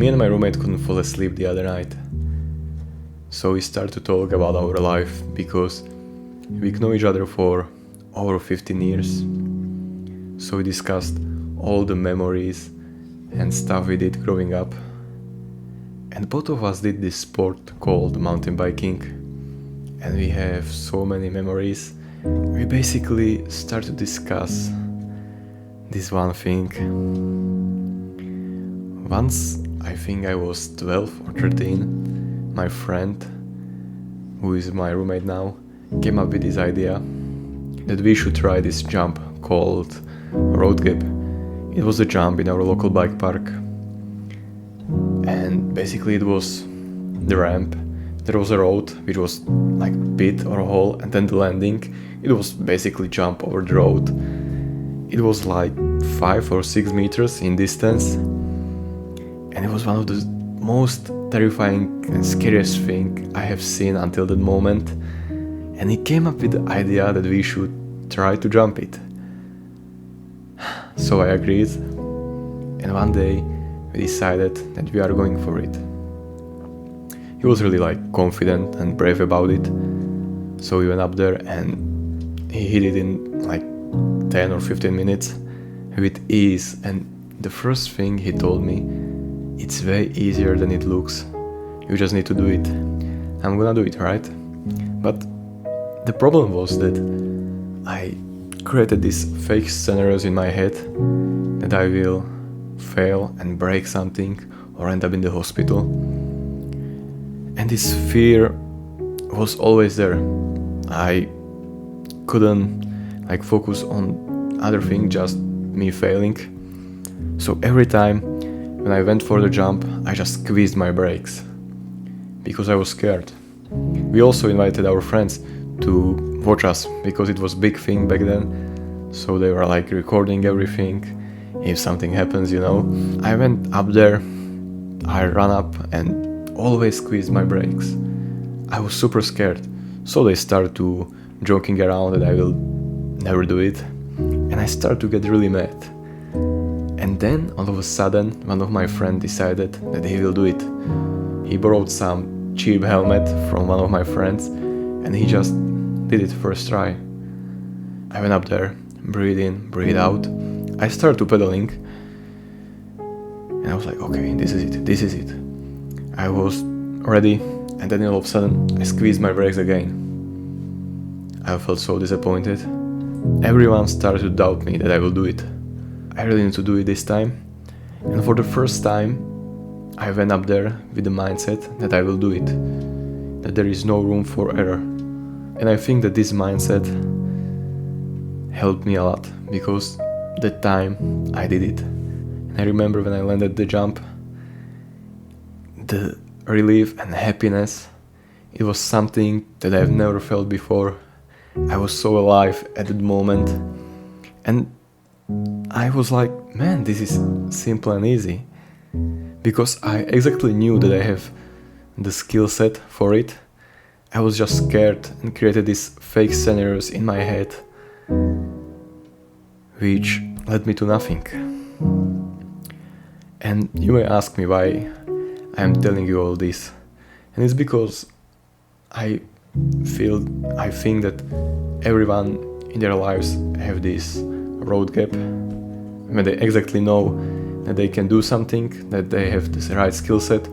Me and my roommate couldn't fall asleep the other night. So we started to talk about our life because we know each other for over 15 years. So we discussed all the memories and stuff we did growing up. And both of us did this sport called mountain biking. And we have so many memories. We basically start to discuss this one thing. Once, I think I was 12 or 13, my friend, who is my roommate now, came up with this idea that we should try this jump called road gap. It was a jump in our local bike park, and basically it was the ramp. There was a road which was like a pit or a hole, and then the landing. It was basically jump over the road. It was like 5 or 6 meters in distance, and it was one of the most terrifying and scariest thing I have seen until that moment. And he came up with the idea that we should try to jump it. So I agreed, and one day we decided that we are going for it. He was really confident and brave about it, so we went up there and he hit it in 10 or 15 minutes with ease. And the first thing he told me, it's way easier than it looks. You just need to do it. I'm gonna do it, right? But the problem was that I created these fake scenarios in my head that I will fail and break something or end up in the hospital. And this fear was always there. I couldn't focus on other things, just me failing. So every time when I went for the jump, I just squeezed my brakes because I was scared. We also invited our friends to watch us because it was a big thing back then. So they were recording everything. If something happens, I went up there, I ran up and always squeezed my brakes. I was super scared. So they started to joking around that I will never do it. And I started to get really mad. And then all of a sudden, one of my friends decided that he will do it. He borrowed some cheap helmet from one of my friends and he just did it first try. I went up there, breathe in, breathe out. I started to pedaling and I was like, okay, this is it. I was ready, and then all of a sudden I squeezed my brakes again. I felt so disappointed. Everyone started to doubt me that I will do it. I really need to do it this time. And for the first time, I went up there with the mindset that I will do it, that there is no room for error. And I think that this mindset helped me a lot, because that time I did it. And I remember when I landed the jump, the relief and happiness, it was something that I've never felt before. I was so alive at that moment. And I was like, man, this is simple and easy. Because I exactly knew that I have the skill set for it. I was just scared and created these fake scenarios in my head, which led me to nothing. And you may ask me why I am telling you all this. And it's because I think that everyone in their lives have this road gap when they exactly know that they can do something, that they have this right skill set,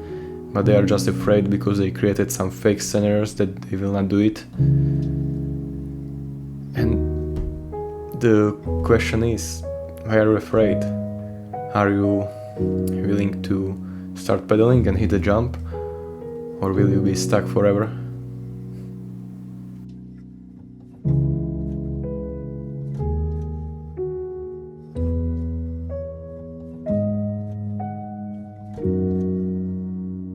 but they are just afraid because they created some fake scenarios that they will not do it. And the question is, why are you afraid? Are you willing to start pedaling and hit a jump, or will you be stuck forever?